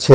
6।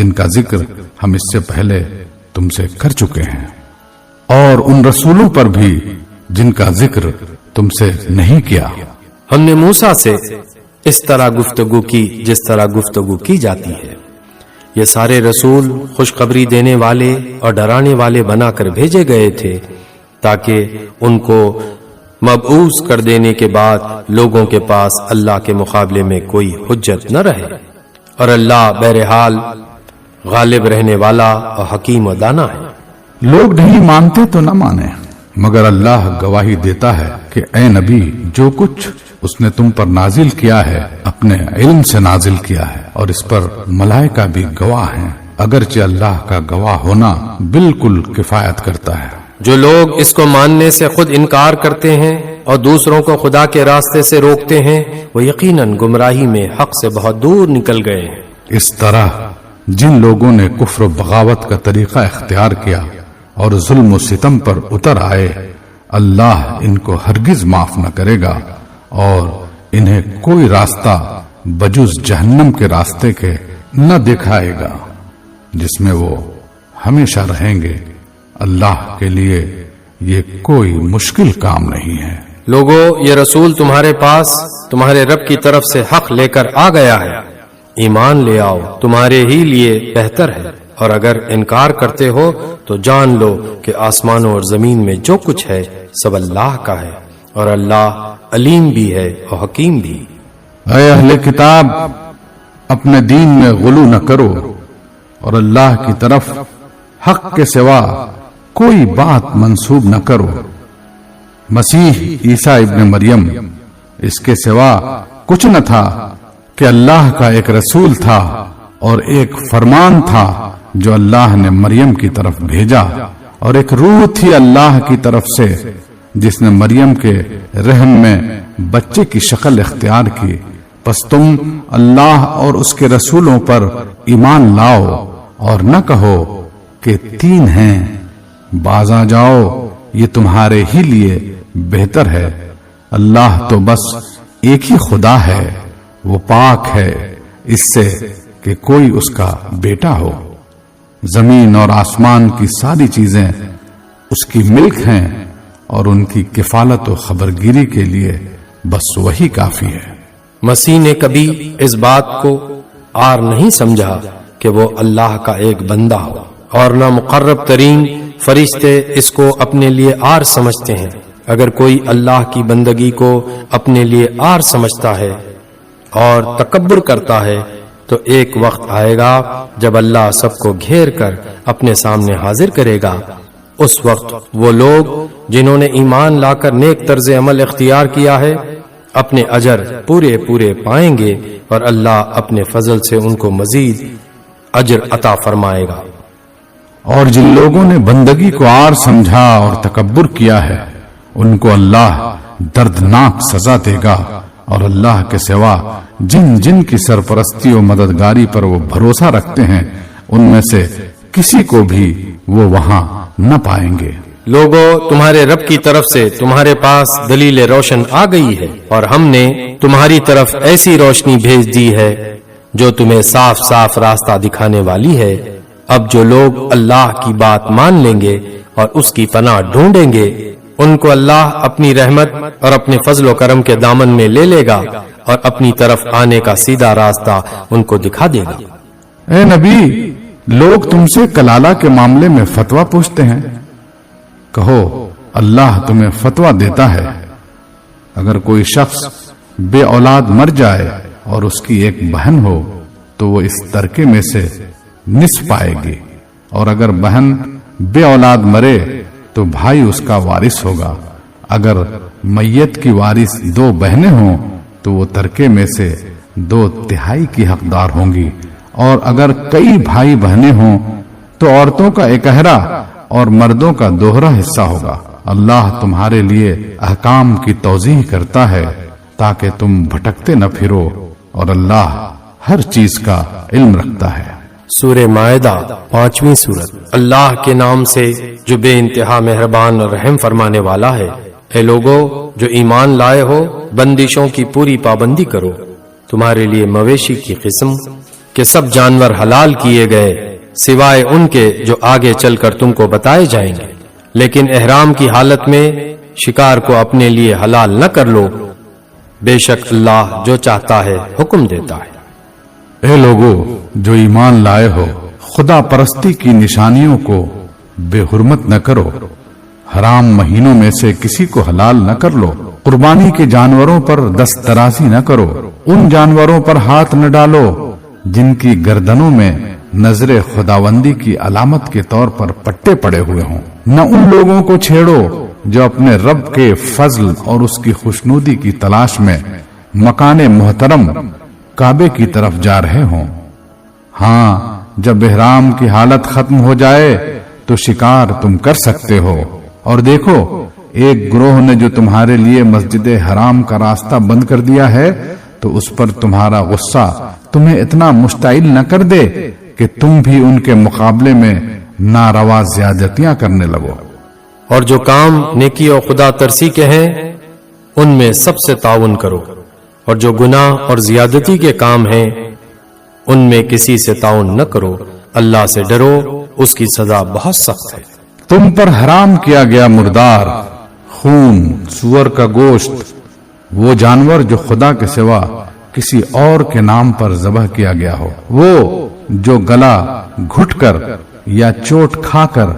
جن کا ذکر ہم اس سے پہلے تم سے کر چکے ہیں، اور ان رسولوں پر بھی جن کا ذکر تم سے نہیں کیا۔ ہم نے موسیٰ سے اس طرح گفتگو کی جس طرح گفتگو کی جاتی ہے۔ یہ سارے رسول خوشخبری دینے والے اور ڈرانے والے بنا کر بھیجے گئے تھے تاکہ ان کو مبعوث کر دینے کے بعد لوگوں کے پاس اللہ کے مقابلے میں کوئی حجت نہ رہے، اور اللہ بہرحال غالب رہنے والا اور حکیم و دانا ہے۔ لوگ نہیں مانتے تو نہ مانے، مگر اللہ گواہی دیتا ہے کہ اے نبی، جو کچھ اس نے تم پر نازل کیا ہے اپنے علم سے نازل کیا ہے، اور اس پر ملائکہ بھی گواہ ہیں، اگرچہ اللہ کا گواہ ہونا بالکل کفایت کرتا ہے۔ جو لوگ اس کو ماننے سے خود انکار کرتے ہیں اور دوسروں کو خدا کے راستے سے روکتے ہیں، وہ یقیناً گمراہی میں حق سے بہت دور نکل گئے ہیں۔ اس طرح جن لوگوں نے کفر و بغاوت کا طریقہ اختیار کیا اور ظلم و ستم پر اتر آئے، اللہ ان کو ہرگز معاف نہ کرے گا اور انہیں کوئی راستہ بجز جہنم کے راستے کے نہ دکھائے گا جس میں وہ ہمیشہ رہیں گے۔ اللہ کے لیے یہ کوئی مشکل کام نہیں ہے۔ لوگو، یہ رسول تمہارے پاس تمہارے رب کی طرف سے حق لے کر آ گیا ہے، ایمان لے آؤ، تمہارے ہی لیے بہتر ہے، اور اگر انکار کرتے ہو تو جان لو کہ آسمانوں اور زمین میں جو کچھ ہے سب اللہ کا ہے، اور اللہ علیم بھی ہے اور حکیم بھی۔ اے اہل کتاب، اپنے دین میں غلو نہ کرو اور اللہ کی طرف حق کے سوا کوئی بات منسوب نہ کرو۔ مسیح عیسیٰ ابن مریم اس کے سوا کچھ نہ تھا کہ اللہ کا ایک رسول تھا اور ایک فرمان تھا جو اللہ نے مریم کی طرف بھیجا، اور ایک روح تھی اللہ کی طرف سے جس نے مریم کے رحم میں بچے کی شکل اختیار کی۔ پس تم اللہ اور اس کے رسولوں پر ایمان لاؤ اور نہ کہو کہ تین ہیں، باز آ جاؤ، یہ تمہارے ہی لیے بہتر ہے۔ اللہ تو بس ایک ہی خدا ہے، وہ پاک ہے اس سے کہ کوئی اس کا بیٹا ہو۔ زمین اور آسمان کی ساری چیزیں اس کی ملک ہیں اور ان کی کفالت و خبرگیری کے لیے بس وہی کافی ہے۔ مسیح نے کبھی اس بات کو عار نہیں سمجھا کہ وہ اللہ کا ایک بندہ ہو، اور نہ مقرب ترین فرشتے اس کو اپنے لیے عار سمجھتے ہیں۔ اگر کوئی اللہ کی بندگی کو اپنے لیے عار سمجھتا ہے اور تکبر کرتا ہے تو ایک وقت آئے گا جب اللہ سب کو گھیر کر اپنے سامنے حاضر کرے گا۔ اس وقت وہ لوگ جنہوں نے ایمان لا کر نیک طرز عمل اختیار کیا ہے اپنے اجر پورے پورے پائیں گے، اور اللہ اپنے فضل سے ان کو مزید اجر عطا فرمائے گا۔ اور جن لوگوں نے بندگی کو عار سمجھا اور تکبر کیا ہے ان کو اللہ دردناک سزا دے گا، اور اللہ کے سوا جن جن کی سرپرستی و مددگاری پر وہ بھروسہ رکھتے ہیں ان میں سے کسی کو بھی وہ وہاں نہ پائیں گے۔ لوگو، تمہارے رب کی طرف سے تمہارے پاس دلیل روشن آ گئی ہے، اور ہم نے تمہاری طرف ایسی روشنی بھیج دی ہے جو تمہیں صاف صاف راستہ دکھانے والی ہے۔ اب جو لوگ اللہ کی بات مان لیں گے اور اس کی پناہ ڈھونڈیں گے، ان کو اللہ اپنی رحمت اور اپنے فضل و کرم کے دامن میں لے لے گا اور اپنی طرف آنے کا سیدھا راستہ ان کو دکھا دے گا۔ اے نبی، لوگ تم سے کلالہ کے معاملے میں فتویٰ پوچھتے ہیں، کہو اللہ تمہیں فتویٰ دیتا ہے۔ اگر کوئی شخص بے اولاد مر جائے اور اس کی ایک بہن ہو تو وہ اس ترکے میں سے نصف پائے گی، اور اگر بہن بے اولاد مرے تو بھائی اس کا وارث ہوگا۔ اگر میت کی وارث دو بہنیں ہوں تو وہ ترکے میں سے 2/3 کی حقدار ہوں گی، اور اگر کئی بھائی بہنیں ہوں تو عورتوں کا اکہرا اور مردوں کا دوہرا حصہ ہوگا۔ اللہ تمہارے لیے احکام کی توضیح کرتا ہے تاکہ تم بھٹکتے نہ پھرو، اور اللہ ہر چیز کا علم رکھتا ہے۔ سورہ مائدہ 5ویں سورت۔ اللہ کے نام سے جو بے انتہا مہربان اور رحم فرمانے والا ہے۔ اے لوگو جو ایمان لائے ہو، بندشوں کی پوری پابندی کرو۔ تمہارے لیے مویشی کی قسم کہ سب جانور حلال کیے گئے سوائے ان کے جو آگے چل کر تم کو بتائے جائیں گے، لیکن احرام کی حالت میں شکار کو اپنے لیے حلال نہ کر لو، بے شک اللہ جو چاہتا ہے حکم دیتا ہے۔ اے لوگو جو ایمان لائے ہو، خدا پرستی کی نشانیوں کو بے حرمت نہ کرو، حرام مہینوں میں سے کسی کو حلال نہ کر لو، قربانی کے جانوروں پر دست درازی نہ کرو، ان جانوروں پر ہاتھ نہ ڈالو جن کی گردنوں میں نظر خداوندی کی علامت کے طور پر پٹے پڑے ہوئے ہوں، نہ ان لوگوں کو چھیڑو جو اپنے رب کے فضل اور اس کی خوشنودی کی تلاش میں مکان محترم کعبے کی طرف جا رہے ہوں۔ ہاں جب احرام کی حالت ختم ہو جائے تو شکار تم کر سکتے ہو، اور دیکھو ایک گروہ نے جو تمہارے لیے مسجد حرام کا راستہ بند کر دیا ہے تو اس پر تمہارا غصہ تمہیں اتنا مشتعل نہ کر دے کہ تم بھی ان کے مقابلے میں ناروا زیادتیاں کرنے لگو۔ اور جو کام نیکی اور خدا ترسی کے ہیں ان میں سب سے تعاون کرو، اور جو گناہ اور زیادتی کے کام ہیں ان میں کسی سے تعاون نہ کرو، اللہ سے ڈرو، اس کی سزا بہت سخت ہے۔ تم پر حرام کیا گیا مردار، خون، سور کا گوشت، وہ جانور جو خدا کے سوا کسی اور کے نام پر ذبح کیا گیا ہو، وہ جو گلا گھٹ کر یا چوٹ کھا کر،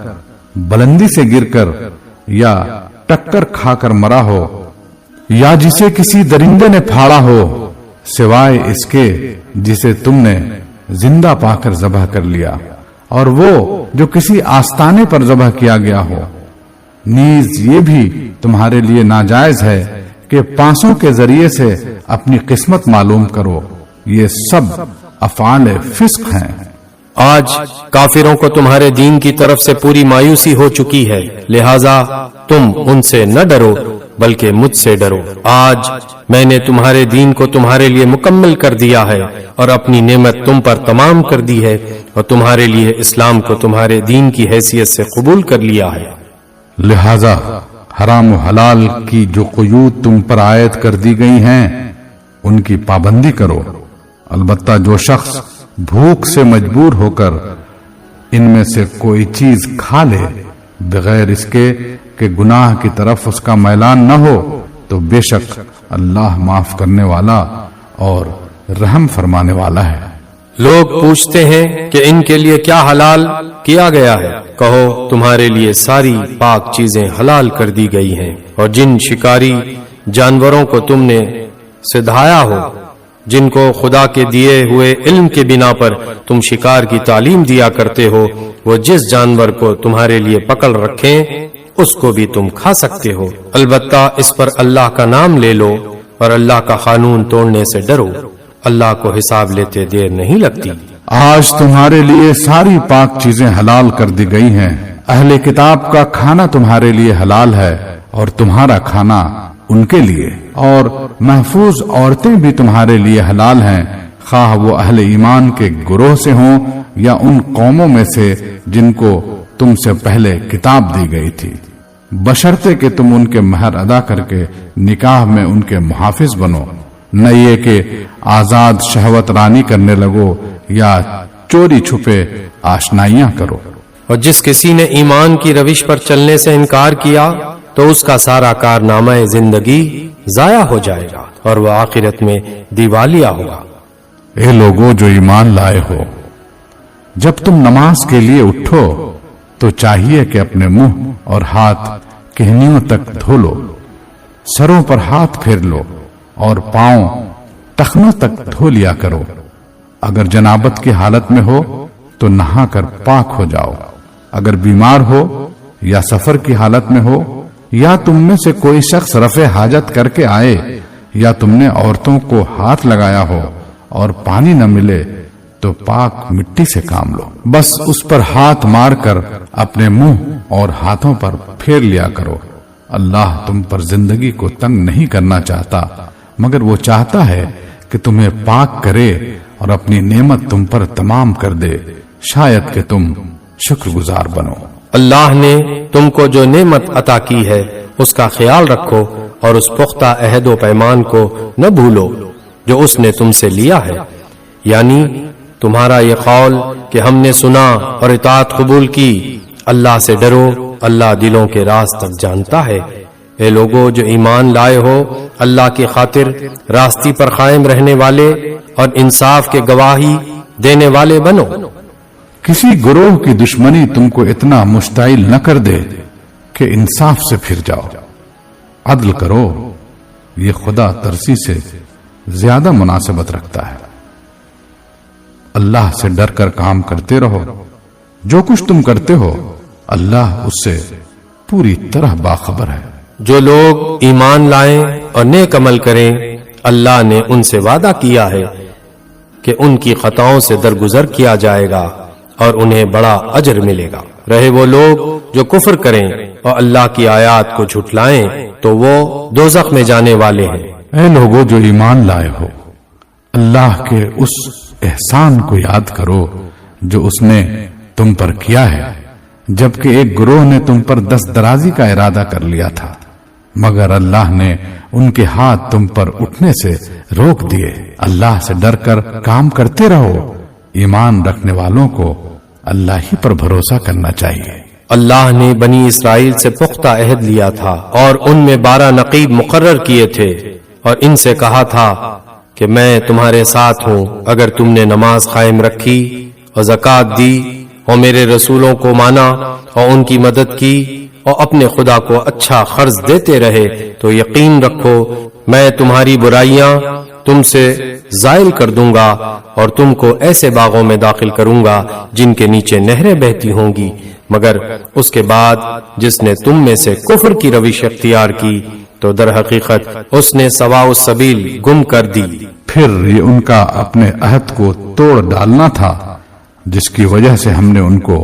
بلندی سے گر کر یا ٹکر کھا کر مرا ہو، یا جسے کسی درندے نے پھاڑا ہو، سوائے اس کے جسے تم نے زندہ پا کر ذبح کر لیا، اور وہ جو کسی آستانے پر ذبح کیا گیا ہو۔ نیز یہ بھی تمہارے لیے ناجائز ہے کہ پانسوں کے ذریعے سے اپنی قسمت معلوم کرو، یہ سب افعال فسق ہیں۔ آج کافروں کو تمہارے دین کی طرف سے پوری مایوسی ہو چکی ہے، لہذا تم ان سے نہ ڈرو بلکہ مجھ سے ڈرو۔ آج میں نے تمہارے دین کو تمہارے لیے مکمل کر دیا ہے اور اپنی نعمت تم پر تمام کر دی ہے، اور تمہارے لیے اسلام کو تمہارے دین کی حیثیت سے قبول کر لیا ہے۔ لہذا حرام و حلال کی جو قیود تم پر عائد کر دی گئی ہیں ان کی پابندی کرو، البتہ جو شخص بھوک سے مجبور ہو کر ان میں سے کوئی چیز کھا لے بغیر اس کے کہ گناہ کی طرف اس کا میلان نہ ہو تو بے شک اللہ معاف کرنے والا اور رحم فرمانے والا ہے۔ لوگ پوچھتے ہیں کہ ان کے لیے کیا حلال کیا گیا ہے؟ کہو تمہارے لیے ساری پاک چیزیں حلال کر دی گئی ہیں، اور جن شکاری جانوروں کو تم نے سدھایا ہو، جن کو خدا کے دیے ہوئے علم کے بنا پر تم شکار کی تعلیم دیا کرتے ہو، وہ جس جانور کو تمہارے لیے پکڑ رکھیں اس کو بھی تم کھا سکتے ہو، البتہ اس پر اللہ کا نام لے لو اور اللہ کا قانون توڑنے سے ڈرو، اللہ کو حساب لیتے دیر نہیں لگتی۔ آج تمہارے لیے ساری پاک چیزیں حلال کر دی گئی ہیں، اہل کتاب کا کھانا تمہارے لیے حلال ہے اور تمہارا کھانا ان کے لیے، اور محفوظ عورتیں بھی تمہارے لیے حلال ہیں، خواہ وہ اہل ایمان کے گروہ سے ہوں یا ان قوموں میں سے جن کو تم سے پہلے کتاب دی گئی تھی، بشرطے کہ تم ان کے مہر ادا کر کے نکاح میں ان کے محافظ بنو، نہ یہ کہ آزاد شہوت رانی کرنے لگو یا چوری چھپے آشنائیاں کرو۔ اور جس کسی نے ایمان کی روش پر چلنے سے انکار کیا تو اس کا سارا کارنامہ زندگی ضائع ہو جائے گا اور وہ آخرت میں دیوالیہ ہوگا۔ اے لوگو جو ایمان لائے ہو، جب تم نماز کے لیے اٹھو تو چاہیے کہ اپنے منہ اور ہاتھ کہنیوں تک دھو لو، سروں پر ہاتھ پھیر لو اور پاؤں ٹخنوں تک دھو لیا کرو۔ اگر جنابت کی حالت میں ہو تو نہا کر پاک ہو جاؤ، اگر بیمار ہو یا سفر کی حالت میں ہو یا تم میں سے کوئی شخص رفع حاجت کر کے آئے یا تم نے عورتوں کو ہاتھ لگایا ہو اور پانی نہ ملے تو پاک مٹی سے کام لو، بس اس پر ہاتھ مار کر اپنے منہ اور ہاتھوں پر پھیر لیا کرو۔ اللہ تم پر زندگی کو تنگ نہیں کرنا چاہتا، مگر وہ چاہتا ہے کہ تمہیں پاک کرے اور اپنی نعمت تم پر تمام کر دے، شاید کہ تم شکر گزار بنو۔ اللہ نے تم کو جو نعمت عطا کی ہے اس کا خیال رکھو اور اس پختہ عہد و پیمان کو نہ بھولو جو اس نے تم سے لیا ہے، یعنی تمہارا یہ قول کہ ہم نے سنا اور اطاعت قبول کی، اللہ سے ڈرو، اللہ دلوں کے راز تک جانتا ہے۔ اے لوگو جو ایمان لائے ہو، اللہ کی خاطر راستی پر قائم رہنے والے اور انصاف کے گواہی دینے والے بنو۔ کسی گروہ کی دشمنی تم کو اتنا مشتعل نہ کر دے کہ انصاف سے پھر جاؤ، عدل کرو، یہ خدا ترسی سے زیادہ مناسبت رکھتا ہے۔ اللہ سے ڈر کر کام کرتے رہو، جو کچھ تم کرتے ہو اللہ اس سے پوری طرح باخبر ہے۔ جو لوگ ایمان لائیں اور نیک عمل کریں، اللہ نے ان سے وعدہ کیا ہے کہ ان کی خطاؤں سے درگزر کیا جائے گا اور انہیں بڑا اجر ملے گا۔ رہے وہ لوگ جو کفر کریں اور اللہ کی آیات کو جھٹلائیں تو وہ دوزخ میں جانے والے ہیں۔ اے لوگو جو ایمان لائے ہو، اللہ کے اس احسان کو یاد کرو جو اس نے تم پر کیا ہے، جبکہ ایک گروہ نے تم پر دست درازی کا ارادہ کر لیا تھا، مگر اللہ نے ان کے ہاتھ تم پر اٹھنے سے روک دیے۔ اللہ سے ڈر کر کام کرتے رہو، ایمان رکھنے والوں کو اللہ ہی پر بھروسہ کرنا چاہیے۔ اللہ نے بنی اسرائیل سے پختہ عہد لیا تھا اور ان میں 12 نقیب مقرر کیے تھے اور ان سے کہا تھا کہ میں تمہارے ساتھ ہوں اگر تم نے نماز قائم رکھی اور زکوٰۃ دی اور میرے رسولوں کو مانا اور ان کی مدد کی اور اپنے خدا کو اچھا قرض دیتے رہے تو یقین رکھو میں تمہاری برائیاں تم سے زائل کر دوں گا اور تم کو ایسے باغوں میں داخل کروں گا جن کے نیچے نہریں بہتی ہوں گی، مگر اس کے بعد جس نے تم میں سے کفر کی روش اختیار کی تو در حقیقت اس نے سواء السبیل گم کر دی۔ پھر یہ ان کا اپنے عہد کو توڑ ڈالنا تھا جس کی وجہ سے ہم نے ان کو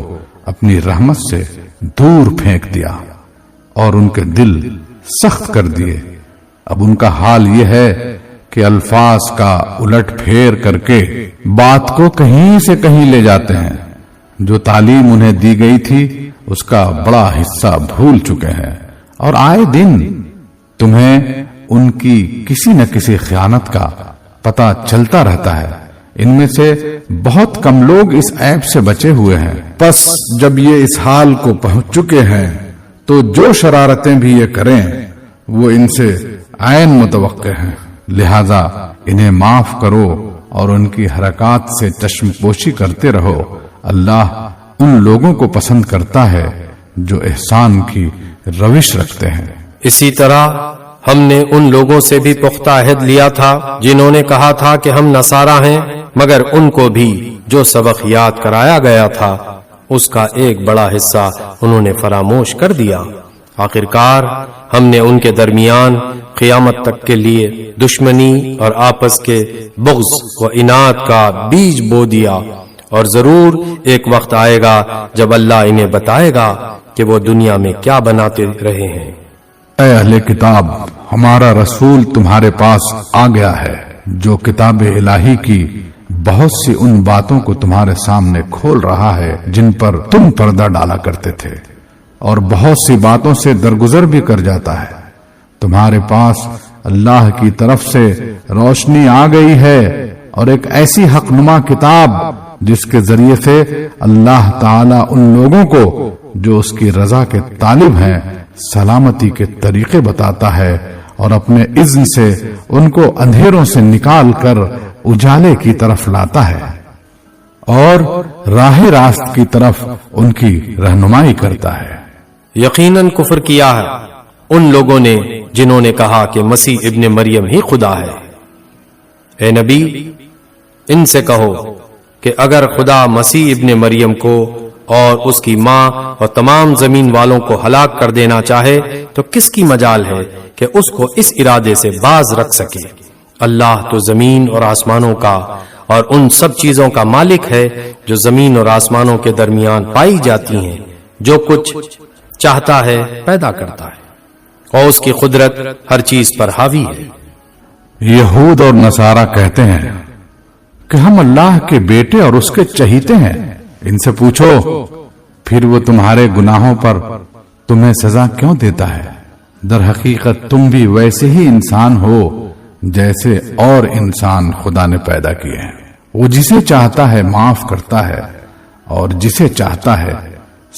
اپنی رحمت سے دور پھینک دیا اور ان کے دل سخت کر دیے۔ اب ان کا حال یہ ہے کہ الفاظ کا الٹ پھیر کر کے بات کو کہیں سے کہیں لے جاتے ہیں، جو تعلیم انہیں دی گئی تھی اس کا بڑا حصہ بھول چکے ہیں، اور آئے دن تمہیں ان کی کسی نہ کسی خیانت کا پتہ چلتا رہتا ہے۔ ان میں سے بہت کم لوگ اس عیب سے بچے ہوئے ہیں۔ پس جب یہ اس حال کو پہنچ چکے ہیں تو جو شرارتیں بھی یہ کریں وہ ان سے عین متوقع ہیں، لہذا انہیں معاف کرو اور ان کی حرکات سے چشم پوشی کرتے رہو۔ اللہ ان لوگوں کو پسند کرتا ہے جو احسان کی روش رکھتے ہیں۔ اسی طرح ہم نے ان لوگوں سے بھی پختہ عہد لیا تھا جنہوں نے کہا تھا کہ ہم نصارہ ہیں، مگر ان کو بھی جو سبق یاد کرایا گیا تھا اس کا ایک بڑا حصہ انہوں نے فراموش کر دیا۔ آخرکار ہم نے ان کے درمیان قیامت تک کے لیے دشمنی اور آپس کے بغض و اناد کا بیج بو دیا، اور ضرور ایک وقت آئے گا جب اللہ انہیں بتائے گا کہ وہ دنیا میں کیا بناتے رہے ہیں۔ اے اہل کتاب، ہمارا رسول تمہارے پاس آ گیا ہے جو کتاب الہی کی بہت سی ان باتوں کو تمہارے سامنے کھول رہا ہے جن پر تم پردہ ڈالا کرتے تھے، اور بہت سی باتوں سے درگزر بھی کر جاتا ہے۔ تمہارے پاس اللہ کی طرف سے روشنی آ گئی ہے اور ایک ایسی حق نما کتاب جس کے ذریعے سے اللہ تعالیٰ ان لوگوں کو جو اس کی رضا کے طالب ہیں سلامتی کے طریقے بتاتا ہے اور اپنے اذن سے ان کو اندھیروں سے نکال کر اجالے کی طرف لاتا ہے اور راہ راست کی طرف ان کی رہنمائی کرتا ہے۔ یقیناً کفر کیا ہے ان لوگوں نے جنہوں نے کہا کہ مسیح ابن مریم ہی خدا ہے۔ اے نبی، ان سے کہو کہ اگر خدا مسیح ابن مریم کو اور اس کی ماں اور تمام زمین والوں کو ہلاک کر دینا چاہے تو کس کی مجال ہے کہ اس کو اس ارادے سے باز رکھ سکے؟ اللہ تو زمین اور آسمانوں کا اور ان سب چیزوں کا مالک ہے جو زمین اور آسمانوں کے درمیان پائی جاتی ہیں، جو کچھ چاہتا ہے پیدا کرتا ہے، اور اس کی قدرت ہر چیز پر حاوی ہے۔ یہود اور نصارہ کہتے ہیں کہ ہم اللہ کے بیٹے اور اس کے چہیتے ہیں۔ ان سے پوچھو پھر وہ تمہارے گناہوں پر تمہیں سزا کیوں دیتا ہے؟ در حقیقت تم بھی ویسے ہی انسان ہو جیسے اور انسان خدا نے پیدا کیے ہیں۔ وہ جسے چاہتا ہے معاف کرتا ہے اور جسے چاہتا ہے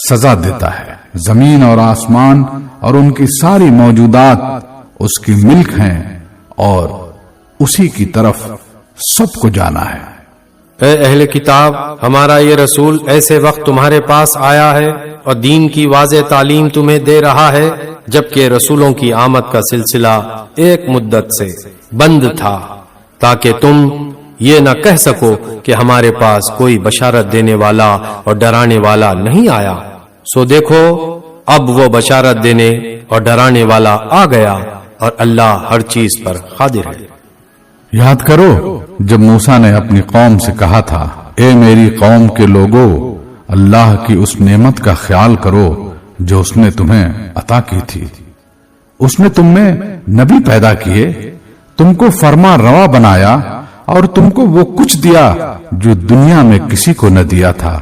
سزا دیتا ہے۔ زمین اور آسمان اور ان کی ساری موجودات اس کی ملک ہیں اور اسی کی طرف سب کو جانا ہے۔ اے اہل کتاب، ہمارا یہ رسول ایسے وقت تمہارے پاس آیا ہے اور دین کی واضح تعلیم تمہیں دے رہا ہے جبکہ رسولوں کی آمد کا سلسلہ ایک مدت سے بند تھا، تاکہ تم یہ نہ کہہ سکو کہ ہمارے پاس کوئی بشارت دینے والا اور ڈرانے والا نہیں آیا۔ سو دیکھو اب وہ بشارت دینے اور ڈرانے والا آ گیا اور اللہ ہر چیز پر قادر ہے۔ یاد کرو جب موسیٰ نے اپنی قوم سے کہا تھا، اے میری قوم کے لوگو، اللہ کی اس نعمت کا خیال کرو جو اس نے تمہیں عطا کی تھی۔ اس نے تم میں نبی پیدا کیے، تم کو فرما روا بنایا اور تم کو وہ کچھ دیا جو دنیا میں کسی کو نہ دیا تھا۔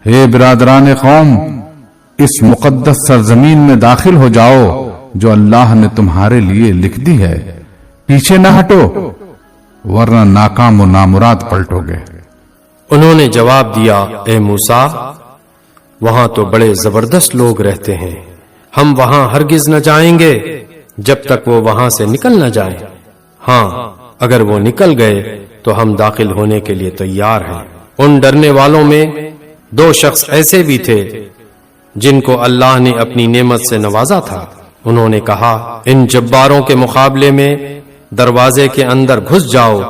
اے برادران قوم، اس مقدس سرزمین میں داخل ہو جاؤ جو اللہ نے تمہارے لیے لکھ دی ہے، پیچھے نہ ہٹو ورنہ ناکام و نامراد پلٹو گے۔ انہوں نے جواب دیا، اے موسیٰ، وہاں تو بڑے زبردست لوگ رہتے ہیں، ہم وہاں ہرگز نہ جائیں گے جب تک وہ وہاں سے نکل نہ جائیں۔ ہاں اگر وہ نکل گئے تو ہم داخل ہونے کے لیے تیار ہیں۔ ان ڈرنے والوں میں دو شخص ایسے بھی تھے جن کو اللہ نے اپنی نعمت سے نوازا تھا۔ انہوں نے کہا، ان جباروں کے مقابلے میں دروازے کے اندر گھس جاؤ،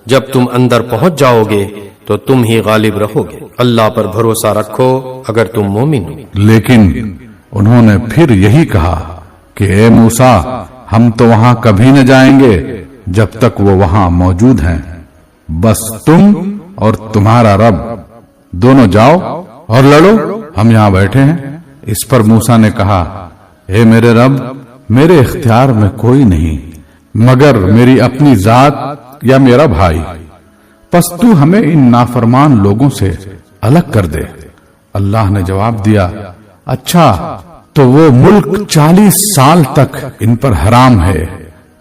جب تم اندر پہنچ جاؤ گے تو تم ہی غالب رہو گے۔ اللہ پر بھروسہ رکھو اگر تم مومن ہو۔ لیکن انہوں نے پھر یہی کہا کہ اے موسیٰ، ہم تو وہاں کبھی نہ جائیں گے جب تک وہ وہاں موجود ہیں، بس تم اور تمہارا رب دونوں جاؤ اور لڑو، ہم یہاں بیٹھے ہیں۔ اس پر موسیٰ نے کہا، اے میرے رب، میرے اختیار میں کوئی نہیں مگر میری اپنی ذات یا میرا بھائی، پس تو ہمیں ان نافرمان لوگوں سے الگ کر دے۔ اللہ نے جواب دیا، اچھا تو وہ ملک 40 سال تک ان پر حرام ہے،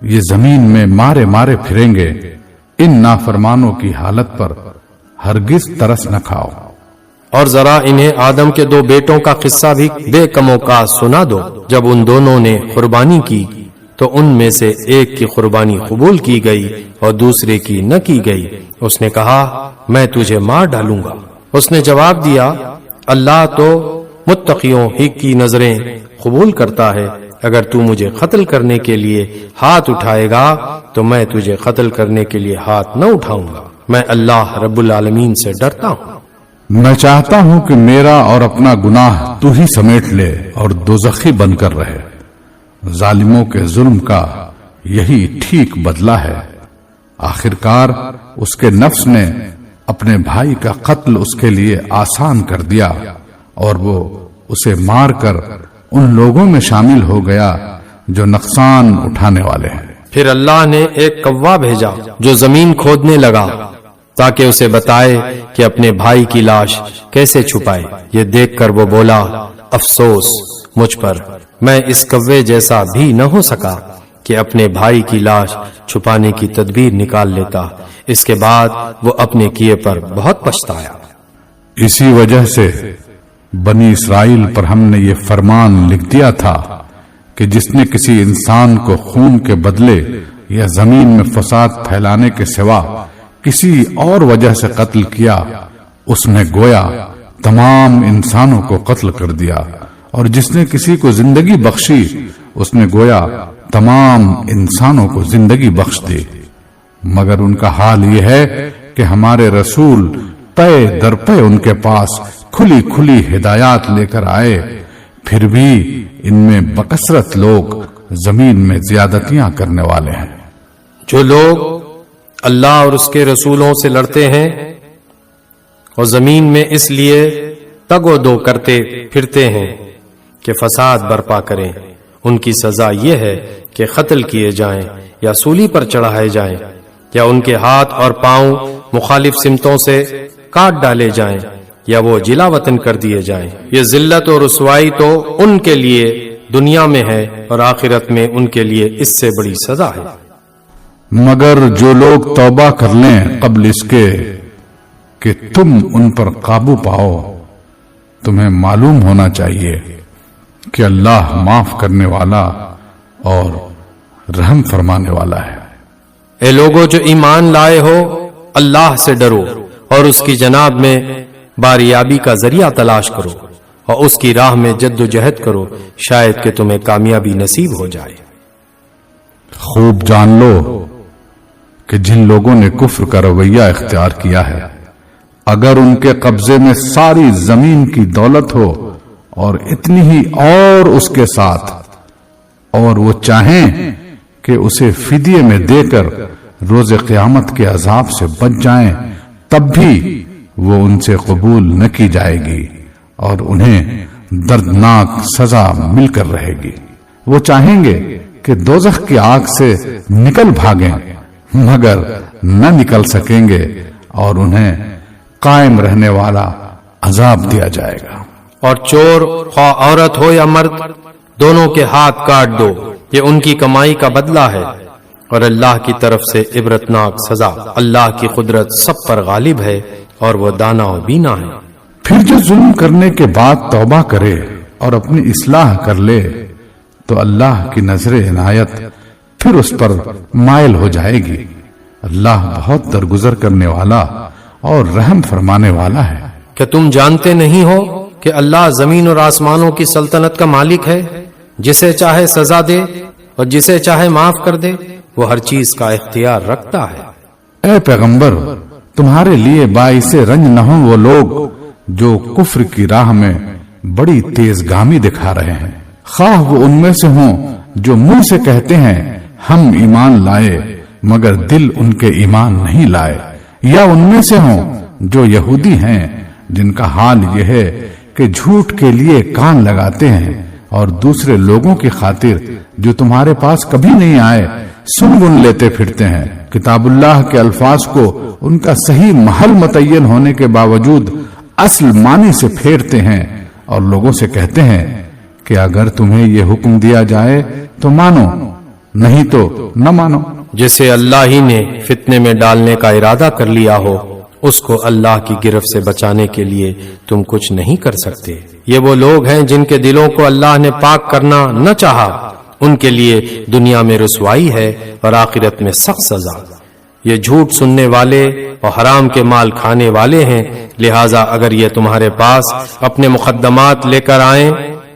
یہ زمین میں مارے مارے پھریں گے، ان نافرمانوں کی حالت پر ہرگز ترس نہ کھاؤ۔ اور ذرا انہیں آدم کے دو بیٹوں کا قصہ بھی بے کم و کاس سنا دو۔ جب ان دونوں نے قربانی کی تو ان میں سے ایک کی قربانی قبول کی گئی اور دوسرے کی نہ کی گئی۔ اس نے کہا، میں تجھے مار ڈالوں گا۔ اس نے جواب دیا، اللہ تو متقیوں ہی کی نظریں قبول کرتا ہے، اگر تو مجھے قتل کرنے کے لیے ہاتھ اٹھائے گا تو میں تجھے قتل کرنے کے لیے ہاتھ نہ اٹھاؤں گا۔ میں اللہ رب العالمین سے ڈرتا ہوں۔ میں چاہتا ہوں کہ میرا اور اپنا گناہ تو ہی سمیٹ لے اور دوزخی بن کر رہے۔ ظالموں کے ظلم کا یہی ٹھیک بدلہ ہے۔ آخرکار اس کے نفس نے اپنے بھائی کا قتل اس کے لیے آسان کر دیا اور وہ اسے مار کر ان لوگوں میں شامل ہو گیا جو نقصان اٹھانے والے ہیں۔ پھر اللہ نے ایک کوا بھیجا جو زمین کھودنے لگا تاکہ اسے بتائے کہ اپنے بھائی کی لاش کیسے چھپائے۔ یہ دیکھ کر وہ بولا، افسوس مجھ پر، میں اس کوے جیسا بھی نہ ہو سکا کہ اپنے بھائی کی لاش چھپانے کی تدبیر نکال لیتا۔ اس کے بعد وہ اپنے کیے پر بہت پچھتایا۔ اسی وجہ سے بنی اسرائیل پر ہم نے یہ فرمان لکھ دیا تھا کہ جس نے کسی انسان کو خون کے بدلے یا زمین میں فساد پھیلانے کے سوا کسی اور وجہ سے قتل کیا، اس نے گویا تمام انسانوں کو قتل کر دیا، اور جس نے کسی کو زندگی بخشی اس نے گویا تمام انسانوں کو زندگی بخش دی۔ مگر ان کا حال یہ ہے کہ ہمارے رسول پے در پے ان کے پاس کھلی کھلی ہدایات لے کر آئے، پھر بھی ان میں بکثرت لوگ زمین میں زیادتیاں کرنے والے ہیں۔ جو لوگ اللہ اور اس کے رسولوں سے لڑتے ہیں اور زمین میں اس لیے تگ و دو کرتے پھرتے ہیں کہ فساد برپا کریں، ان کی سزا یہ ہے کہ قتل کیے جائیں یا سولی پر چڑھائے جائیں یا ان کے ہاتھ اور پاؤں مخالف سمتوں سے کاٹ ڈالے جائیں یا وہ جلا وطن کر دیے جائیں۔ یہ ذلت اور رسوائی تو ان کے لیے دنیا میں ہے اور آخرت میں ان کے لیے اس سے بڑی سزا ہے۔ مگر جو لوگ توبہ کر لیں قبل اس کے کہ تم ان پر قابو پاؤ، تمہیں معلوم ہونا چاہیے کہ اللہ معاف کرنے والا اور رحم فرمانے والا ہے۔ اے لوگو جو ایمان لائے ہو، اللہ سے ڈرو اور اس کی جناب میں باریابی کا ذریعہ تلاش کرو اور اس کی راہ میں جد و جہد کرو، شاید کہ تمہیں کامیابی نصیب ہو جائے۔ خوب جان لو کہ جن لوگوں نے کفر کا رویہ اختیار کیا ہے، اگر ان کے قبضے میں ساری زمین کی دولت ہو اور اتنی ہی اور اس کے ساتھ، اور وہ چاہیں کہ اسے فدیے میں دے کر روز قیامت کے عذاب سے بچ جائیں، تب بھی وہ ان سے قبول نہ کی جائے گی اور انہیں دردناک سزا مل کر رہے گی۔ وہ چاہیں گے کہ دوزخ کی آگ سے نکل بھاگیں، مگر نہ نکل سکیں گے اور انہیں قائم رہنے والا عذاب دیا جائے گا۔ اور چور خواہ عورت ہو یا مرد، دونوں کے ہاتھ کاٹ دو، یہ ان کی کمائی کا بدلہ ہے، اور اللہ کی طرف سے عبرتناک سزا۔ اللہ کی قدرت سب پر غالب ہے اور وہ دانا و بینا ہے۔ پھر جو ظلم کرنے کے بعد توبہ کرے اور اپنی اصلاح کر لے تو اللہ کی نظر عنایت پھر اس پر مائل ہو جائے گی۔ اللہ بہت درگزر کرنے والا اور رحم فرمانے والا ہے۔ کہ تم جانتے نہیں ہو کہ اللہ زمین اور آسمانوں کی سلطنت کا مالک ہے، جسے چاہے سزا دے اور جسے چاہے معاف کر دے، وہ ہر چیز کا اختیار رکھتا ہے۔ اے پیغمبر، تمہارے لیے باعث رنج نہ ہوں وہ لوگ جو کفر کی راہ میں بڑی تیز گامی دکھا رہے ہیں، خواہ وہ ان میں سے ہوں جو منہ سے کہتے ہیں ہم ایمان لائے مگر دل ان کے ایمان نہیں لائے، یا ان میں سے ہوں جو یہودی ہیں جن کا حال یہ ہے کہ جھوٹ کے لیے کان لگاتے ہیں اور دوسرے لوگوں کی خاطر جو تمہارے پاس کبھی نہیں آئے سن گن لیتے پھرتے ہیں۔ کتاب اللہ کے الفاظ کو ان کا صحیح محل متعین ہونے کے باوجود اصل معنی سے پھیرتے ہیں اور لوگوں سے کہتے ہیں کہ اگر تمہیں یہ حکم دیا جائے تو مانو، نہیں تو نہ مانو۔ جسے اللہ ہی نے فتنے میں ڈالنے کا ارادہ کر لیا ہو، اس کو اللہ کی گرفت سے بچانے کے لیے تم کچھ نہیں کر سکتے۔ یہ وہ لوگ ہیں جن کے دلوں کو اللہ نے پاک کرنا نہ چاہا، ان کے لیے دنیا میں رسوائی ہے اور آخرت میں سخت سزا۔ یہ جھوٹ سننے والے اور حرام کے مال کھانے والے ہیں، لہٰذا اگر یہ تمہارے پاس اپنے مقدمات لے کر آئیں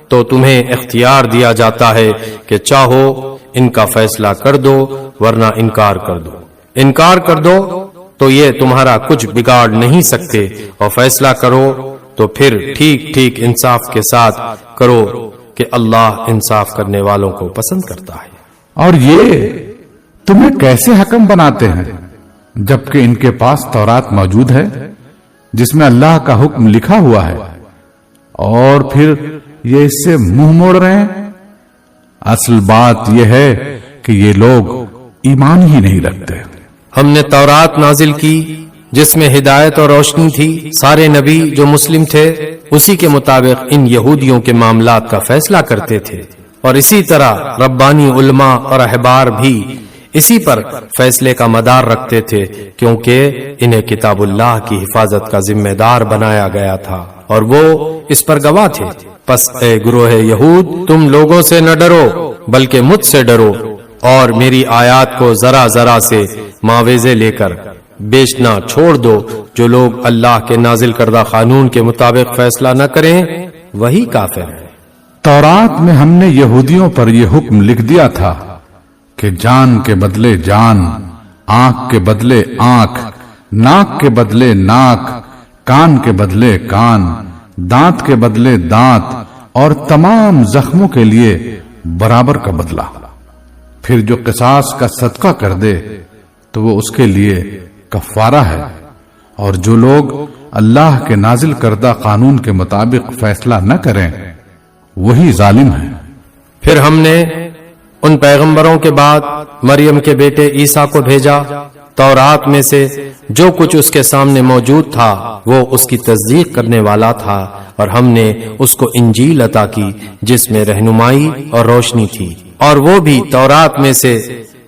تو تمہیں اختیار دیا جاتا ہے کہ چاہو ان کا فیصلہ کر دو ورنہ انکار کر دو۔ انکار کر دو تو یہ تمہارا کچھ بگاڑ نہیں سکتے، اور فیصلہ کرو تو پھر ٹھیک ٹھیک انصاف کے ساتھ کرو کہ اللہ انصاف کرنے والوں کو پسند کرتا ہے۔ اور یہ تمہیں کیسے حکم بناتے ہیں جبکہ ان کے پاس تورات موجود ہے جس میں اللہ کا حکم لکھا ہوا ہے، اور پھر یہ اس سے منہ موڑ رہے ہیں؟ اصل بات یہ ہے کہ یہ لوگ ایمان ہی نہیں رکھتے۔ ہم نے تورات نازل کی جس میں ہدایت اور روشنی تھی، سارے نبی جو مسلم تھے اسی کے مطابق ان یہودیوں کے معاملات کا فیصلہ کرتے تھے، اور اسی طرح ربانی علماء اور احبار بھی اسی پر فیصلے کا مدار رکھتے تھے، کیونکہ انہیں کتاب اللہ کی حفاظت کا ذمہ دار بنایا گیا تھا اور وہ اس پر گواہ تھے۔ پس اے گروہ یہود، تم لوگوں سے نہ ڈرو بلکہ مجھ سے ڈرو، اور میری آیات کو ذرا ذرا سے معاوضے لے کر بیچنا چھوڑ دو۔ جو لوگ اللہ کے نازل کردہ قانون کے مطابق فیصلہ نہ کریں وہی کافر ہیں۔ تورات میں ہم نے یہودیوں پر یہ حکم لکھ دیا تھا کہ جان کے بدلے جان، آنکھ کے بدلے آنکھ، ناک کے بدلے ناک، کان کے بدلے کان، دانت کے بدلے دانت، اور تمام زخموں کے لیے برابر کا بدلہ۔ پھر جو قصاص کا صدقہ کر دے تو وہ اس کے لیے کفارہ ہے، اور جو لوگ اللہ کے نازل کردہ قانون کے مطابق فیصلہ نہ کریں وہی ظالم ہیں۔ پھر ہم نے ان پیغمبروں کے بعد مریم کے بیٹے عیسیٰ کو بھیجا، تورات میں سے جو کچھ اس کے سامنے موجود تھا وہ اس کی تصدیق کرنے والا تھا، اور ہم نے اس کو انجیل عطا کی جس میں رہنمائی اور روشنی تھی، اور وہ بھی تورات میں سے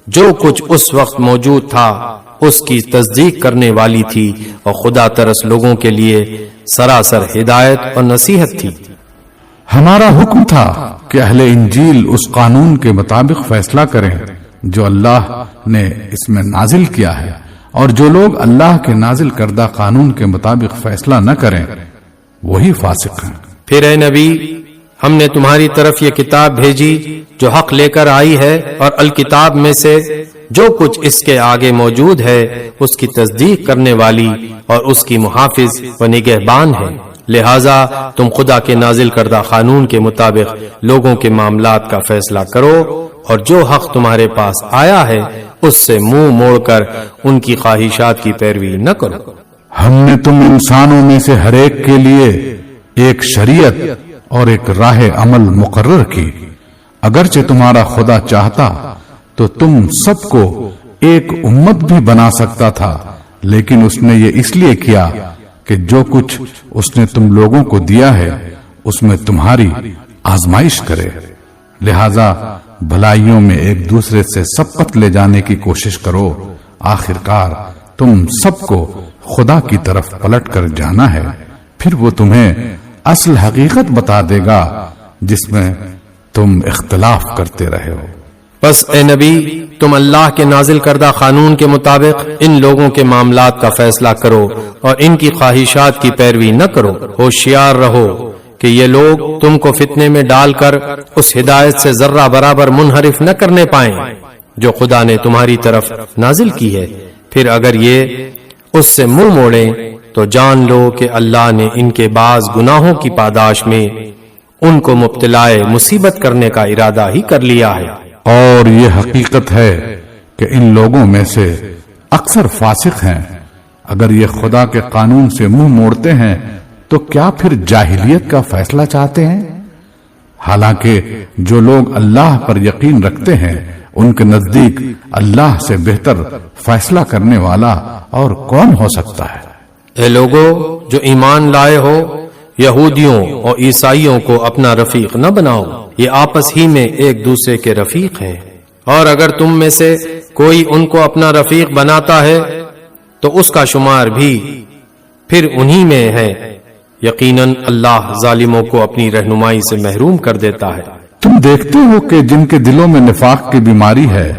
جو کچھ اس وقت موجود تھا اس کی تصدیق کرنے والی تھی اور خدا ترس لوگوں کے لیے سراسر ہدایت اور نصیحت تھی۔ ہمارا حکم تھا کہ اہل انجیل اس قانون کے مطابق فیصلہ کریں جو اللہ نے اس میں نازل کیا ہے، اور جو لوگ اللہ کے نازل کردہ قانون کے مطابق فیصلہ نہ کریں وہی فاسق ہیں۔ پھر اے نبی، ہم نے تمہاری طرف یہ کتاب بھیجی جو حق لے کر آئی ہے، اور الکتاب میں سے جو کچھ اس کے آگے موجود ہے اس کی تصدیق کرنے والی اور اس کی محافظ و نگہبان ہے۔ لہذا تم خدا کے نازل کردہ قانون کے مطابق لوگوں کے معاملات کا فیصلہ کرو، اور جو حق تمہارے پاس آیا ہے اس سے منہ موڑ کر ان کی خواہشات کی پیروی نہ کرو۔ ہم نے تم انسانوں میں سے ہر ایک کے لیے ایک شریعت اور ایک راہ عمل مقرر کی۔ اگرچہ تمہارا خدا چاہتا تو تم سب کو ایک امت بھی بنا سکتا تھا، لیکن اس نے یہ اس لیے کیا کہ جو کچھ اس نے تم لوگوں کو دیا ہے اس میں تمہاری آزمائش کرے۔ لہذا بھلائیوں میں ایک دوسرے سے سبقت لے جانے کی کوشش کرو۔ آخرکار تم سب کو خدا کی طرف پلٹ کر جانا ہے، پھر وہ تمہیں اصل حقیقت بتا دے گا جس میں تم اختلاف کرتے رہے ہو۔ بس اے نبی، تم اللہ کے نازل کردہ قانون کے مطابق ان لوگوں کے معاملات کا فیصلہ کرو اور ان کی خواہشات کی پیروی نہ کرو۔ ہوشیار رہو کہ یہ لوگ تم کو فتنے میں ڈال کر اس ہدایت سے ذرہ برابر منحرف نہ کرنے پائیں جو خدا نے تمہاری طرف نازل کی ہے۔ پھر اگر یہ اس سے منہ موڑیں تو جان لو کہ اللہ نے ان کے بعض گناہوں کی پاداش میں ان کو مبتلا مصیبت کرنے کا ارادہ ہی کر لیا ہے۔ اور یہ حقیقت ہے کہ ان لوگوں میں سے اکثر فاسق ہیں۔ اگر یہ خدا کے قانون سے منہ موڑتے ہیں تو کیا پھر جاہلیت کا فیصلہ چاہتے ہیں؟ حالانکہ جو لوگ اللہ پر یقین رکھتے ہیں ان کے نزدیک اللہ سے بہتر فیصلہ کرنے والا اور کون ہو سکتا ہے؟ اے لوگو جو ایمان لائے ہو، یہودیوں اور عیسائیوں کو اپنا رفیق نہ بناؤ، یہ آپس ہی میں ایک دوسرے کے رفیق ہیں، اور اگر تم میں سے کوئی ان کو اپنا رفیق بناتا ہے تو اس کا شمار بھی پھر انہی میں ہے۔ یقیناً اللہ ظالموں کو اپنی رہنمائی سے محروم کر دیتا ہے۔ تم دیکھتے ہو کہ جن کے دلوں میں نفاق کی بیماری ہے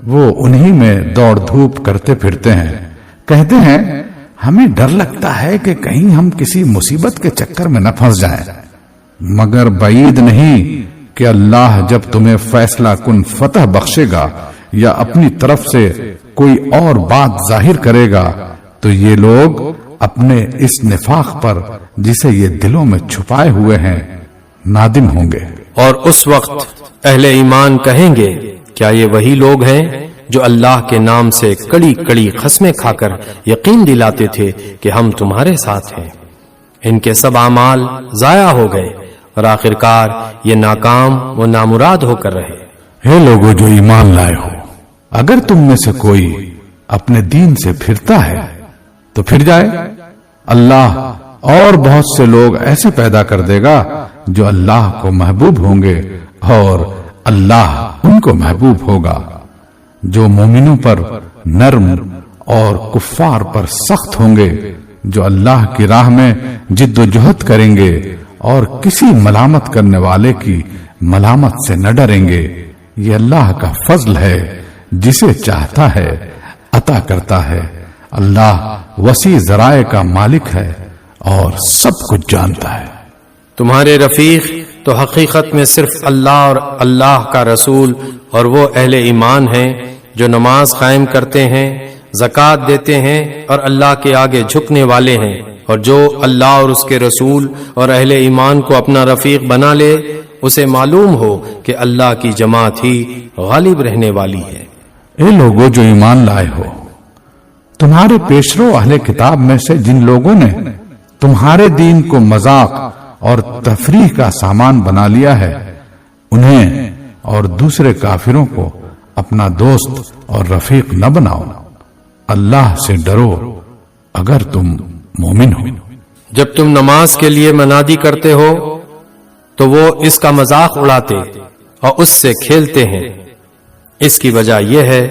وہ انہی میں دوڑ دھوپ کرتے پھرتے ہیں، کہتے ہیں ہمیں ڈر لگتا ہے کہ کہیں ہم کسی مصیبت کے چکر میں نہ پھنس جائیں، مگر بعید نہیں کہ اللہ جب تمہیں فیصلہ کن فتح بخشے گا یا اپنی طرف سے کوئی اور بات ظاہر کرے گا تو یہ لوگ اپنے اس نفاق پر جسے یہ دلوں میں چھپائے ہوئے ہیں نادم ہوں گے۔ اور اس وقت اہل ایمان کہیں گے کیا یہ وہی لوگ ہیں جو اللہ کے نام سے کڑی کڑی قسمیں کھا کر یقین دلاتے تھے کہ ہم تمہارے ساتھ ہیں؟ ان کے سب اعمال ضائع ہو گئے اور آخرکار یہ ناکام و نامراد ہو کر رہے۔ اے لوگوں جو ایمان لائے ہو، اگر تم میں سے کوئی اپنے دین سے پھرتا ہے تو پھر جائے، اللہ اور بہت سے لوگ ایسے پیدا کر دے گا جو اللہ کو محبوب ہوں گے اور اللہ ان کو محبوب ہوگا۔ جو مومنوں پر نرم اور کفار پر سخت ہوں گے، جو اللہ کی راہ میں جد و جہد کریں گے اور کسی ملامت کرنے والے کی ملامت سے نہ ڈریں گے۔ یہ اللہ کا فضل ہے، جسے چاہتا ہے عطا کرتا ہے۔ اللہ وسیع ذرائع کا مالک ہے اور سب کچھ جانتا ہے۔ تمہارے رفیق تو حقیقت میں صرف اللہ اور اللہ کا رسول اور وہ اہل ایمان ہیں جو نماز قائم کرتے ہیں، زکوٰۃ دیتے ہیں اور اللہ کے آگے جھکنے والے ہیں، اور جو اللہ اور اس کے رسول اور اہل ایمان کو اپنا رفیق بنا لے اسے معلوم ہو کہ اللہ کی جماعت ہی غالب رہنے والی ہے۔ اے لوگوں جو ایمان لائے ہو، تمہارے پیشرو اہل کتاب میں سے جن لوگوں نے تمہارے دین کو مذاق اور تفریح کا سامان بنا لیا ہے، انہیں اور دوسرے کافروں کو اپنا دوست اور رفیق نہ بناؤ۔ اللہ سے ڈرو اگر تم مومن ہو۔ جب تم نماز کے لیے منادی کرتے ہو تو وہ اس کا مذاق اڑاتے اور اس سے کھیلتے ہیں۔ اس کی وجہ یہ ہے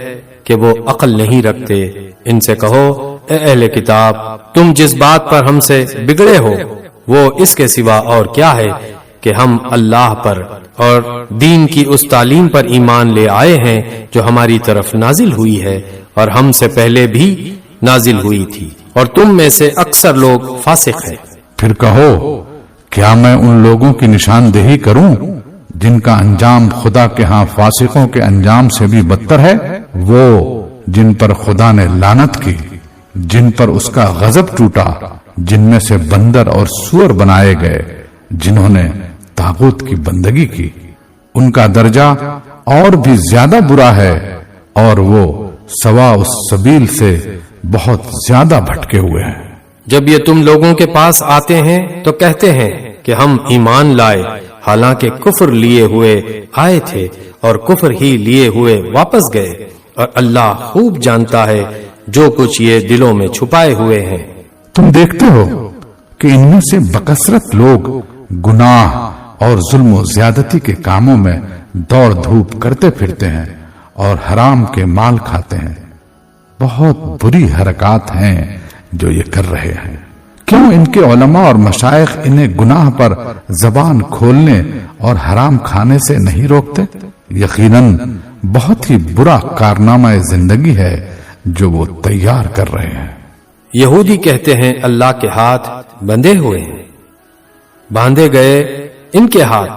کہ وہ عقل نہیں رکھتے۔ ان سے کہو اے اہل کتاب، تم جس بات پر ہم سے بگڑے ہو وہ اس کے سوا اور کیا ہے کہ ہم اللہ پر اور دین کی اس تعلیم پر ایمان لے آئے ہیں جو ہماری طرف نازل ہوئی ہے اور ہم سے پہلے بھی نازل ہوئی تھی، اور تم میں سے اکثر لوگ فاسق ہیں۔ پھر کہو کیا میں ان لوگوں کی نشاندہی کروں جن کا انجام خدا کے ہاں فاسقوں کے انجام سے بھی بدتر ہے؟ وہ جن پر خدا نے لعنت کی، جن پر اس کا غضب ٹوٹا، جن میں سے بندر اور سور بنائے گئے، جنہوں نے طاغوت کی بندگی کی، ان کا درجہ اور بھی زیادہ برا ہے، اور وہ سوا اس سبیل سے بہت زیادہ بھٹکے ہوئے ہیں۔ جب یہ تم لوگوں کے پاس آتے ہیں تو کہتے ہیں کہ ہم ایمان لائے، حالانکہ کفر لیے ہوئے آئے تھے اور کفر ہی لیے ہوئے واپس گئے، اور اللہ خوب جانتا ہے جو کچھ یہ دلوں میں چھپائے ہوئے ہیں۔ تم دیکھتے ہو کہ ان میں سے بکثرت لوگ گناہ اور ظلم و زیادتی کے کاموں میں دوڑ دھوپ کرتے پھرتے ہیں اور حرام کے مال کھاتے ہیں۔ بہت بری حرکات ہیں جو یہ کر رہے ہیں۔ کیوں ان کے علماء اور مشائخ انہیں گناہ پر زبان کھولنے اور حرام کھانے سے نہیں روکتے؟ یقیناً بہت ہی برا کارنامہ زندگی ہے جو وہ تیار کر رہے ہیں۔ یہودی کہتے ہیں اللہ کے ہاتھ بندھے ہوئے ہیں، باندھے گئے ان کے ہاتھ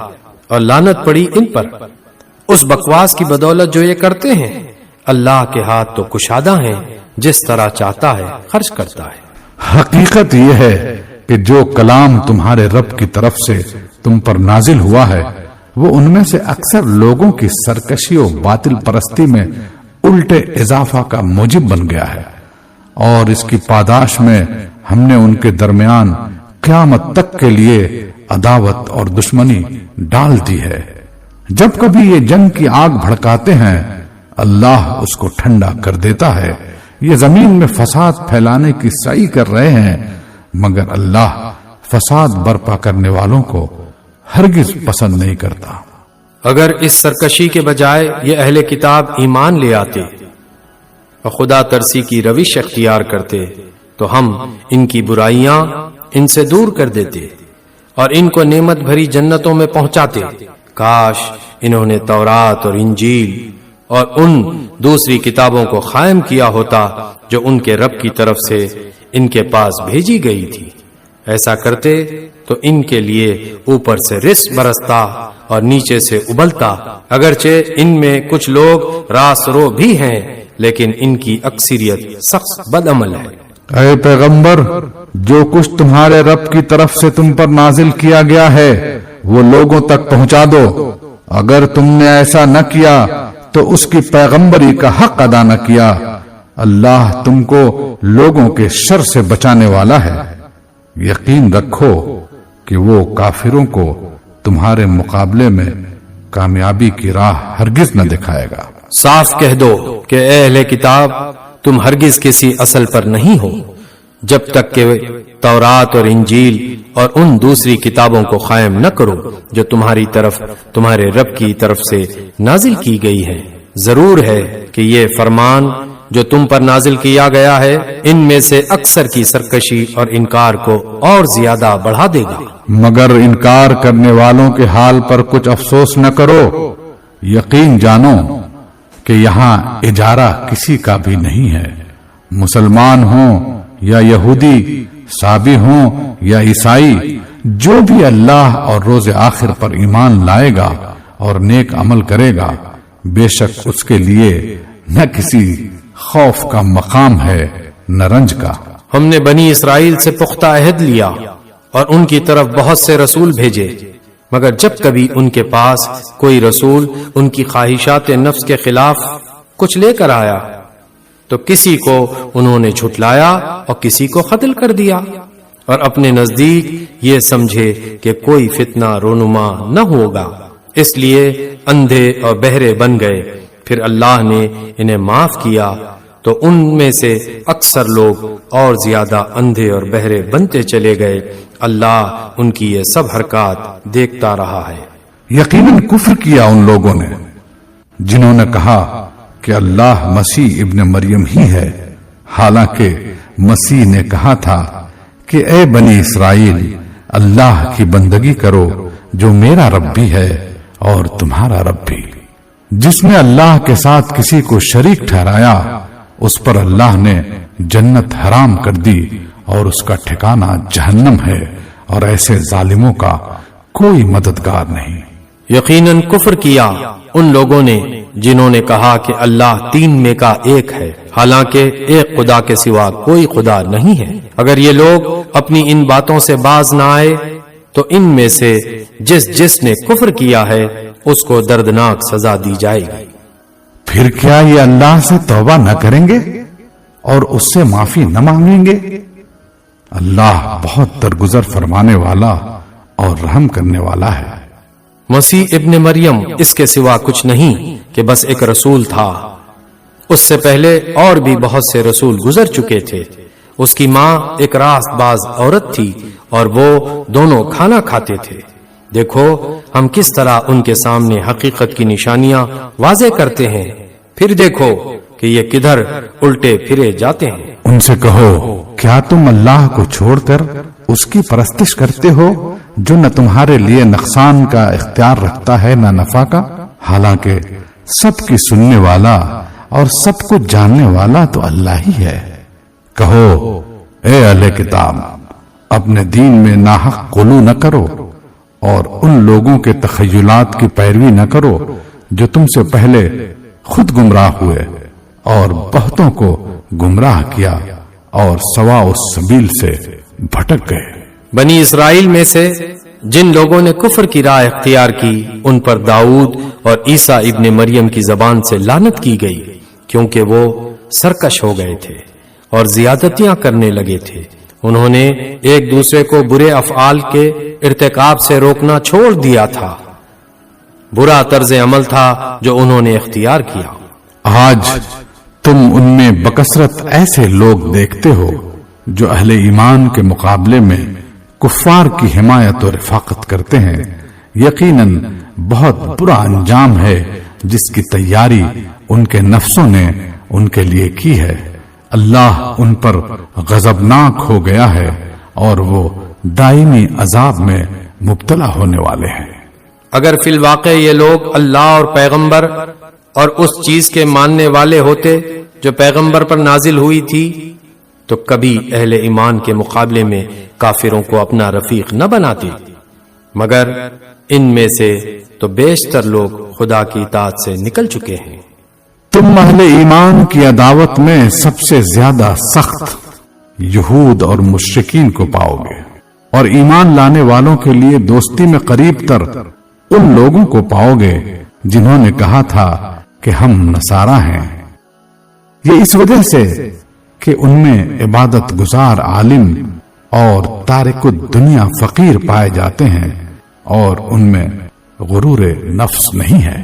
اور لعنت پڑی ان پر۔ اس بکواس کی بدولت جو یہ کرتے ہیں، اللہ کے ہاتھ تو کشادہ ہیں، جس طرح چاہتا ہے خرچ کرتا ہے۔ حقیقت یہ ہے کہ جو کلام تمہارے رب کی طرف سے تم پر نازل ہوا ہے وہ ان میں سے اکثر لوگوں کی سرکشی و باطل پرستی میں الٹے اضافہ کا موجب بن گیا ہے، اور اس کی پاداش میں ہم نے ان کے درمیان قیامت تک کے لیے عداوت اور دشمنی ڈال دی ہے۔ جب کبھی یہ جنگ کی آگ بھڑکاتے ہیں اللہ اس کو ٹھنڈا کر دیتا ہے۔ یہ زمین میں فساد پھیلانے کی سعی کر رہے ہیں، مگر اللہ فساد برپا کرنے والوں کو ہرگز پسند نہیں کرتا۔ اگر اس سرکشی کے بجائے یہ اہل کتاب ایمان لے آتے اور خدا ترسی کی روش اختیار کرتے تو ہم ان کی برائیاں ان سے دور کر دیتے اور ان کو نعمت بھری جنتوں میں پہنچاتے۔ کاش انہوں نے تورات اور انجیل اور ان دوسری کتابوں کو قائم کیا ہوتا جو ان کے رب کی طرف سے ان کے پاس بھیجی گئی تھی۔ ایسا کرتے تو ان کے لیے اوپر سے رزق برستا اور نیچے سے ابلتا۔ اگرچہ ان میں کچھ لوگ راست رو بھی ہیں، لیکن ان کی اکثریت سخت بد عمل ہے۔ اے پیغمبر، جو کچھ تمہارے رب کی طرف سے تم پر نازل کیا گیا ہے وہ لوگوں تک پہنچا دو۔ اگر تم نے ایسا نہ کیا تو اس کی پیغمبری کا حق ادا نہ کیا۔ اللہ تم کو لوگوں کے شر سے بچانے والا ہے۔ یقین رکھو کہ وہ کافروں کو تمہارے مقابلے میں کامیابی کی راہ ہرگز نہ دکھائے گا۔ صاف کہہ دو کہ اے اہل کتاب، تم ہرگز کسی اصل پر نہیں ہو جب تک کہ تورات اور انجیل اور ان دوسری کتابوں کو قائم نہ کرو جو تمہاری طرف تمہارے رب کی طرف سے نازل کی گئی ہے۔ ضرور ہے کہ یہ فرمان جو تم پر نازل کیا گیا ہے ان میں سے اکثر کی سرکشی اور انکار کو اور زیادہ بڑھا دے گا۔ مگر انکار کرنے والوں کے حال پر کچھ افسوس نہ کرو۔ یقین جانو کہ یہاں اجارہ کسی کا بھی نہیں ہے، مسلمان ہوں یا یہودی، صابی ہوں یا عیسائی، جو بھی اللہ اور روز آخر پر ایمان لائے گا اور نیک عمل کرے گا، بے شک اس کے لیے نہ کسی خوف کا مقام ہے نہ رنج کا۔ ہم نے بنی اسرائیل سے پختہ عہد لیا اور ان کی طرف بہت سے رسول بھیجے، مگر جب کبھی ان کے پاس کوئی رسول ان کی خواہشات نفس کے خلاف کچھ لے کر آیا تو کسی کو انہوں نے جھٹلایا اور کسی کو قتل کر دیا، اور اپنے نزدیک یہ سمجھے کہ کوئی فتنہ رونما نہ ہوگا، اس لیے اندھے اور بہرے بن گئے۔ پھر اللہ نے انہیں معاف کیا تو ان میں سے اکثر لوگ اور زیادہ اندھے اور بہرے بنتے چلے گئے۔ اللہ ان کی یہ سب حرکات دیکھتا رہا ہے۔ یقیناً کفر کیا ان لوگوں نے جنہوں نے کہا کہ اللہ مسیح ابن مریم ہی ہے، حالانکہ مسیح نے کہا تھا کہ اے بنی اسرائیل، اللہ کی بندگی کرو جو میرا رب بھی ہے اور تمہارا رب بھی۔ جس نے اللہ کے ساتھ کسی کو شریک ٹھہرایا اس پر اللہ نے جنت حرام کر دی اور اس کا ٹھکانہ جہنم ہے، اور ایسے ظالموں کا کوئی مددگار نہیں۔ یقیناً کفر کیا ان لوگوں نے جنہوں نے کہا کہ اللہ تین میں کا ایک ہے، حالانکہ ایک خدا کے سوا کوئی خدا نہیں ہے۔ اگر یہ لوگ اپنی ان باتوں سے باز نہ آئے تو ان میں سے جس نے کفر کیا ہے اس کو دردناک سزا دی جائے گی۔ پھر کیا یہ اللہ سے توبہ نہ کریں گے اور اس سے معافی نہ مانگیں گے؟ اللہ بہت درگزر فرمانے والا اور رحم کرنے والا ہے۔ مسیح ابن مریم اس کے سوا کچھ نہیں کہ بس ایک رسول تھا۔ اس سے پہلے اور بھی بہت سے رسول گزر چکے تھے۔ اس کی ماں ایک راست باز عورت تھی اور وہ دونوں کھانا کھاتے تھے۔ دیکھو ہم کس طرح ان کے سامنے حقیقت کی نشانیاں واضح کرتے ہیں، پھر دیکھو کہ یہ کدھر الٹے پھرے جاتے ہیں۔ ان سے کہو، کیا تم اللہ کو چھوڑ کر اس کی پرستش کرتے ہو جو نہ تمہارے لیے نقصان کا اختیار رکھتا ہے نہ نفع کا، حالانکہ سب کی سننے والا اور سب کچھ جاننے والا تو اللہ ہی ہے۔ کہو، اے اہل کتاب، اپنے دین میں ناحق غلو نہ کرو اور ان لوگوں کے تخیلات کی پیروی نہ کرو جو تم سے پہلے خود گمراہ ہوئے اور بہتوں کو گمراہ کیا اور سوا السبیل سے بھٹک گئے۔ بنی اسرائیل میں سے جن لوگوں نے کفر کی راہ اختیار کی ان پر داؤد اور عیسیٰ ابن مریم کی زبان سے لعنت کی گئی، کیونکہ وہ سرکش ہو گئے تھے اور زیادتیاں کرنے لگے تھے۔ انہوں نے ایک دوسرے کو برے افعال کے ارتکاب سے روکنا چھوڑ دیا تھا۔ برا طرز عمل تھا جو انہوں نے اختیار کیا۔ آج تم ان میں بکثرت ایسے لوگ دیکھتے ہو جو اہل ایمان کے مقابلے میں کفار کی حمایت اور رفاقت کرتے ہیں۔ یقیناً بہت برا انجام ہے جس کی تیاری ان کے نفسوں نے ان کے لیے کی ہے۔ اللہ ان پر غضبناک ہو گیا ہے اور وہ دائمی عذاب میں مبتلا ہونے والے ہیں۔ اگر فی الواقع یہ لوگ اللہ اور پیغمبر اور اس چیز کے ماننے والے ہوتے جو پیغمبر پر نازل ہوئی تھی تو کبھی اہل ایمان کے مقابلے میں کافروں کو اپنا رفیق نہ بناتے، مگر ان میں سے تو بیشتر لوگ خدا کی اطاعت سے نکل چکے ہیں۔ تم اہل ایمان کی عداوت میں سب سے زیادہ سخت یہود اور مشرکین کو پاؤ گے، اور ایمان لانے والوں کے لیے دوستی میں قریب تر ان لوگوں کو پاؤ گے جنہوں نے کہا تھا کہ ہم نصارہ ہیں۔ یہ اس وجہ سے کہ ان میں عبادت گزار عالم اور تارک الدنیا فقیر پائے جاتے ہیں اور ان میں غرور نفس نہیں ہے۔